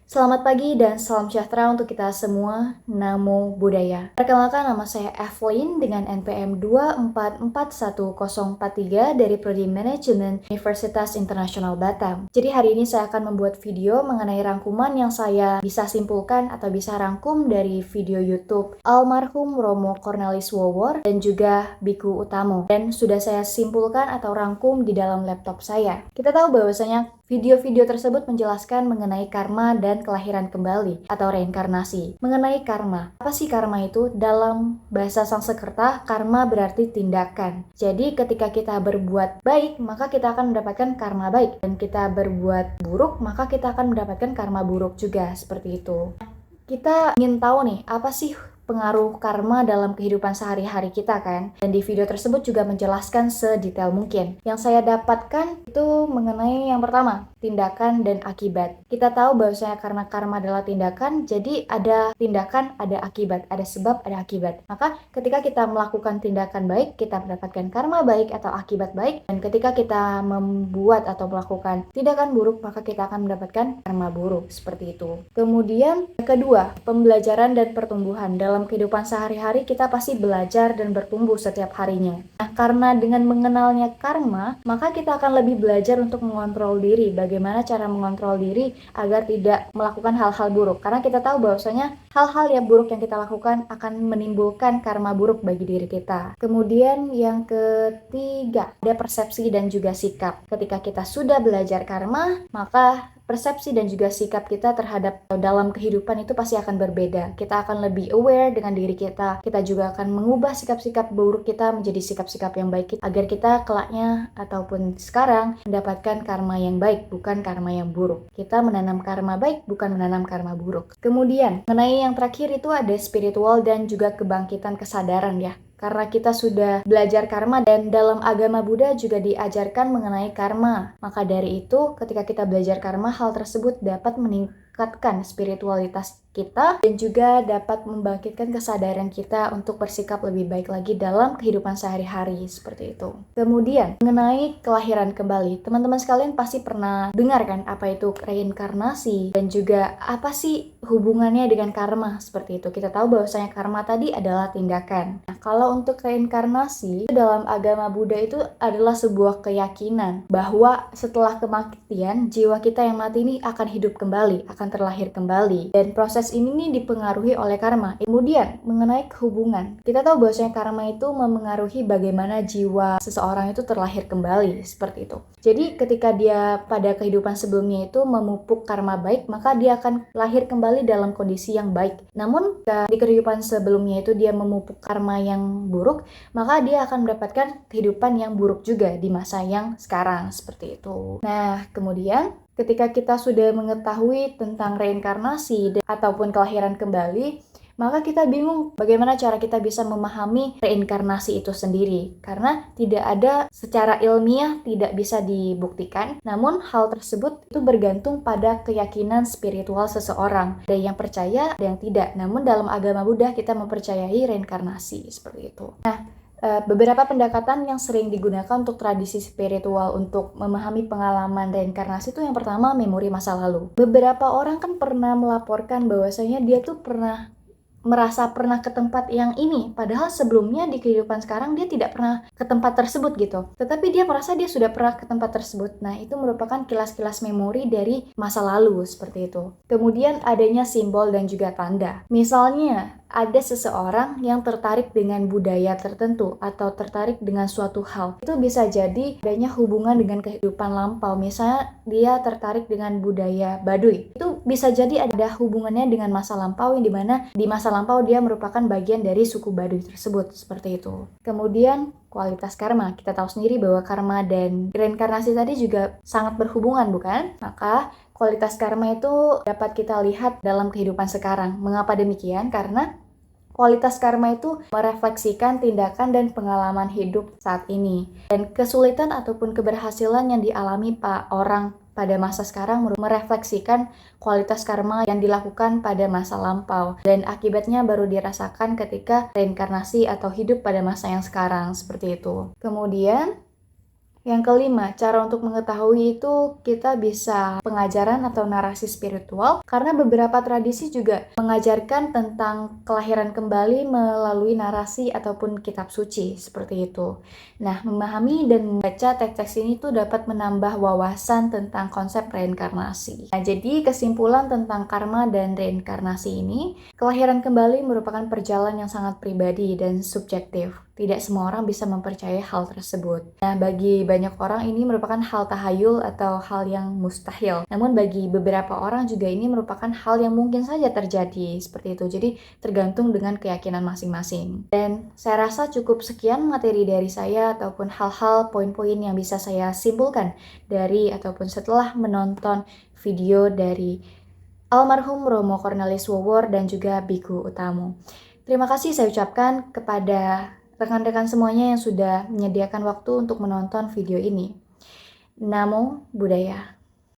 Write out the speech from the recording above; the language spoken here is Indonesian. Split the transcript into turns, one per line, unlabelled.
Selamat pagi dan salam sejahtera untuk kita semua. Namo Buddhaya. Perkenalkan, nama saya Evelyn dengan NPM 2441043 dari Prodi Manajemen Universitas Internasional Batam. Jadi hari ini saya akan membuat video mengenai rangkuman yang saya bisa simpulkan atau bisa rangkum dari video YouTube almarhum Romo Cornelis Wawor dan juga Biku Utamo. Dan sudah saya simpulkan atau rangkum di dalam laptop saya. Kita tahu bahwasanya video-video tersebut menjelaskan mengenai karma dan kelahiran kembali atau reinkarnasi. Mengenai karma, apa sih karma itu? Dalam bahasa Sanskerta, karma berarti tindakan. Jadi ketika kita berbuat baik, maka kita akan mendapatkan karma baik. Dan kita berbuat buruk, maka kita akan mendapatkan karma buruk juga, seperti itu. Kita ingin tahu nih, apa sih pengaruh karma dalam kehidupan sehari-hari kita kan? Dan di video tersebut juga menjelaskan sedetail mungkin. Yang saya dapatkan itu mengenai yang pertama, tindakan dan akibat. Kita tahu bahwasanya karena karma adalah tindakan, jadi ada tindakan, ada akibat, ada sebab, ada akibat. Maka ketika kita melakukan tindakan baik, kita mendapatkan karma baik atau akibat baik. Dan ketika kita membuat atau melakukan tindakan buruk, maka kita akan mendapatkan karma buruk, seperti itu. Kemudian kedua, pembelajaran dan pertumbuhan. Dalam kehidupan sehari-hari kita pasti belajar dan bertumbuh setiap harinya. Nah, karena dengan mengenalnya karma, maka kita akan lebih belajar untuk mengontrol diri. Bagaimana cara mengontrol diri agar tidak melakukan hal-hal buruk. Karena kita tahu bahwasanya hal-hal yang buruk yang kita lakukan akan menimbulkan karma buruk bagi diri kita. Kemudian yang ketiga, ada persepsi dan juga sikap. Ketika kita sudah belajar karma, maka persepsi dan juga sikap kita terhadap dalam kehidupan itu pasti akan berbeda. Kita akan lebih aware dengan diri kita. Kita juga akan mengubah sikap-sikap buruk kita menjadi sikap-sikap yang baik agar kita kelaknya ataupun sekarang mendapatkan karma yang baik, bukan karma yang buruk. Kita menanam karma baik, bukan menanam karma buruk. Kemudian, mengenai yang terakhir itu ada spiritual dan juga kebangkitan kesadaran ya. Karena kita sudah belajar karma dan dalam agama Buddha juga diajarkan mengenai karma. Maka dari itu, ketika kita belajar karma, hal tersebut dapat meningkatkan spiritualitas kita dan juga dapat membangkitkan kesadaran kita untuk bersikap lebih baik lagi dalam kehidupan sehari-hari, seperti itu. Kemudian, mengenai kelahiran kembali, teman-teman sekalian pasti pernah dengar kan apa itu reinkarnasi dan juga apa sih hubungannya dengan karma, seperti itu. Kita tahu bahwasanya karma tadi adalah tindakan. Nah, kalau untuk reinkarnasi, dalam agama Buddha itu adalah sebuah keyakinan bahwa setelah kematian, jiwa kita yang mati ini akan hidup kembali, akan terlahir kembali. Dan proses ini nih dipengaruhi oleh karma. Kemudian, mengenai kehubungan. Kita tahu bahwasanya karma itu memengaruhi bagaimana jiwa seseorang itu terlahir kembali, seperti itu. Jadi, ketika dia pada kehidupan sebelumnya itu memupuk karma baik, maka dia akan lahir kembali dalam kondisi yang baik. Namun, di kehidupan sebelumnya itu dia memupuk karma yang buruk, maka dia akan mendapatkan kehidupan yang buruk juga di masa yang sekarang, seperti itu. Nah, kemudian ketika kita sudah mengetahui tentang reinkarnasi ataupun kelahiran kembali, maka kita bingung bagaimana cara kita bisa memahami reinkarnasi itu sendiri. Karena tidak ada secara ilmiah, tidak bisa dibuktikan. Namun hal tersebut itu bergantung pada keyakinan spiritual seseorang. Ada yang percaya, ada yang tidak. Namun dalam agama Buddha kita mempercayai reinkarnasi, seperti itu. Nah, beberapa pendekatan yang sering digunakan untuk tradisi spiritual untuk memahami pengalaman reinkarnasi itu yang pertama, memori masa lalu. Beberapa orang kan pernah melaporkan bahwasanya dia tuh merasa pernah ke tempat yang ini, padahal sebelumnya di kehidupan sekarang dia tidak pernah ke tempat tersebut gitu. Tetapi dia merasa dia sudah pernah ke tempat tersebut. Nah, itu merupakan kilas-kilas memori dari masa lalu, seperti itu. Kemudian adanya simbol dan juga tanda. Misalnya, ada seseorang yang tertarik dengan budaya tertentu atau tertarik dengan suatu hal. Itu bisa jadi adanya hubungan dengan kehidupan lampau. Misalnya dia tertarik dengan budaya Baduy. Itu bisa jadi ada hubungannya dengan masa lampau yang dimana di masa lampau dia merupakan bagian dari suku Baduy tersebut, seperti itu. Kemudian kualitas karma. Kita tahu sendiri bahwa karma dan reinkarnasi tadi juga sangat berhubungan, bukan? Maka kualitas karma itu dapat kita lihat dalam kehidupan sekarang. Mengapa demikian? Karena kualitas karma itu merefleksikan tindakan dan pengalaman hidup saat ini. Dan kesulitan ataupun keberhasilan yang dialami orang pada masa sekarang merefleksikan kualitas karma yang dilakukan pada masa lampau. Dan akibatnya baru dirasakan ketika reinkarnasi atau hidup pada masa yang sekarang, seperti itu. Kemudian, Yang kelima, cara untuk mengetahui itu kita bisa pengajaran atau narasi spiritual karena beberapa tradisi juga mengajarkan tentang kelahiran kembali melalui narasi ataupun kitab suci seperti itu. Nah, memahami dan membaca teks-teks ini tuh dapat menambah wawasan tentang konsep reinkarnasi. Nah, jadi kesimpulan tentang karma dan reinkarnasi ini, kelahiran kembali merupakan perjalanan yang sangat pribadi dan subjektif. Tidak semua orang bisa mempercayai hal tersebut. Nah, bagi banyak orang ini merupakan hal tahayul atau hal yang mustahil. Namun bagi beberapa orang juga ini merupakan hal yang mungkin saja terjadi seperti itu. Jadi tergantung dengan keyakinan masing-masing. Dan saya rasa cukup sekian materi dari saya ataupun hal-hal poin-poin yang bisa saya simpulkan dari ataupun setelah menonton video dari almarhum Romo Cornelis Wawor dan juga Biku Utamo. Terima kasih saya ucapkan kepada rekan-rekan semuanya yang sudah menyediakan waktu untuk menonton video ini. Namo Buddhaya.